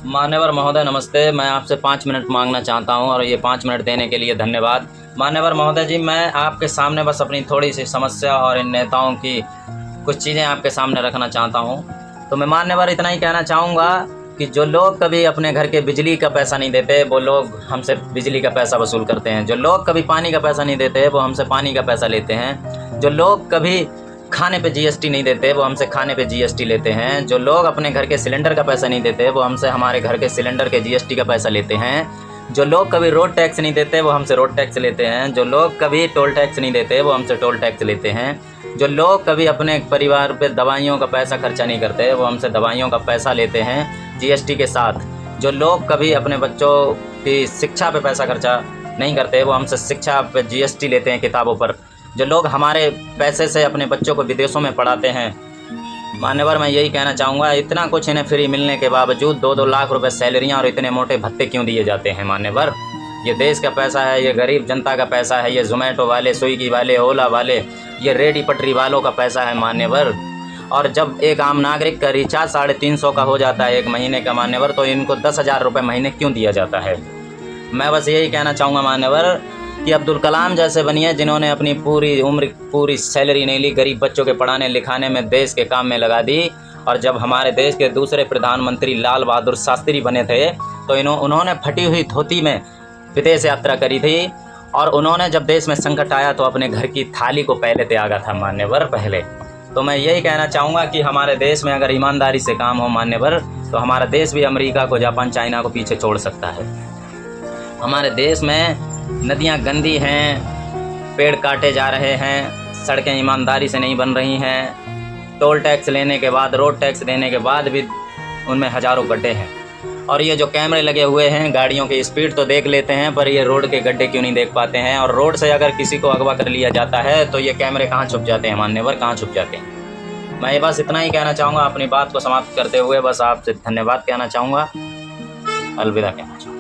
मान्यवर महोदय नमस्ते। मैं आपसे 5 मिनट मांगना चाहता हूं और ये 5 मिनट देने के लिए धन्यवाद। मान्यवर महोदय जी, मैं आपके सामने बस अपनी थोड़ी सी समस्या और इन नेताओं की कुछ चीज़ें आपके सामने रखना चाहता हूं। तो मैं मान्यवर इतना ही कहना चाहूँगा कि जो लोग कभी अपने घर के बिजली का पैसा नहीं देते वो लोग हमसे बिजली का पैसा वसूल करते हैं। जो लोग कभी पानी का पैसा नहीं देते वो हमसे पानी का पैसा लेते हैं। जो लोग कभी खाने पे जीएसटी नहीं देते वो हमसे खाने पे जीएसटी लेते हैं। जो लोग अपने घर के सिलेंडर का पैसा नहीं देते वो हमसे हमारे घर के सिलेंडर के जीएसटी का पैसा लेते हैं। जो लोग कभी रोड टैक्स नहीं देते वो हमसे रोड टैक्स लेते हैं। जो लोग कभी टोल टैक्स नहीं देते वो हमसे टोल टैक्स लेते हैं। जो लोग कभी अपने परिवार पे दवाइयों का पैसा खर्चा नहीं करते वो हमसे दवाइयों का पैसा लेते हैं जीएसटी के साथ। जो लोग कभी अपने बच्चों की शिक्षा पे पैसा खर्चा नहीं करते वो हमसे शिक्षा पे जीएसटी लेते हैं, किताबों पर। जो लोग हमारे पैसे से अपने बच्चों को विदेशों में पढ़ाते हैं, मान्यवर मैं यही कहना चाहूँगा, इतना कुछ इन्हें फ्री मिलने के बावजूद 2-2 लाख रुपए सैलरियाँ और इतने मोटे भत्ते क्यों दिए जाते हैं मान्यवर? ये देश का पैसा है, ये गरीब जनता का पैसा है, ये जोमेटो वाले, स्विगी वाले, ओला वाले, ये रेडी पटरी वालों का पैसा है मान्यवर। और जब एक आम नागरिक का रिचार्ज 350 का हो जाता है 1 महीने का मान्यवर, तो इनको 10,000 रुपये महीने क्यों दिया जाता है? मैं बस यही कहना चाहूँगा मान्यवर कि अब्दुल कलाम जैसे बनिए, जिन्होंने अपनी पूरी उम्र पूरी सैलरी नहीं ली, गरीब बच्चों के पढ़ाने लिखाने में, देश के काम में लगा दी। और जब हमारे देश के दूसरे प्रधानमंत्री लाल बहादुर शास्त्री बने थे तो उन्होंने फटी हुई धोती में विदेश यात्रा करी थी। और उन्होंने जब देश में संकट आया तो अपने घर की थाली को पहले त्यागा था मान्यवर पहले। तो मैं यही कहना चाहूँगा कि हमारे देश में अगर ईमानदारी से काम हो मान्यवर, तो हमारा देश भी अमेरिका को, जापान, चाइना को पीछे छोड़ सकता है। हमारे देश में नदियाँ गंदी हैं, पेड़ काटे जा रहे हैं, सड़कें ईमानदारी से नहीं बन रही हैं, टोल टैक्स लेने के बाद, रोड टैक्स देने के बाद भी उनमें हज़ारों गड्ढे हैं। और ये जो कैमरे लगे हुए हैं, गाड़ियों की स्पीड तो देख लेते हैं पर ये रोड के गड्ढे क्यों नहीं देख पाते हैं? और रोड से अगर किसी को अगवा कर लिया जाता है तो ये कैमरे कहाँ छुप जाते हैं मान्यवर, कहाँ छुप जाते हैं? मैं बस इतना ही कहना चाहूँगा, अपनी बात को समाप्त करते हुए बस आपसे धन्यवाद कहना चाहूँगा, अलविदा कहना चाहूँगा।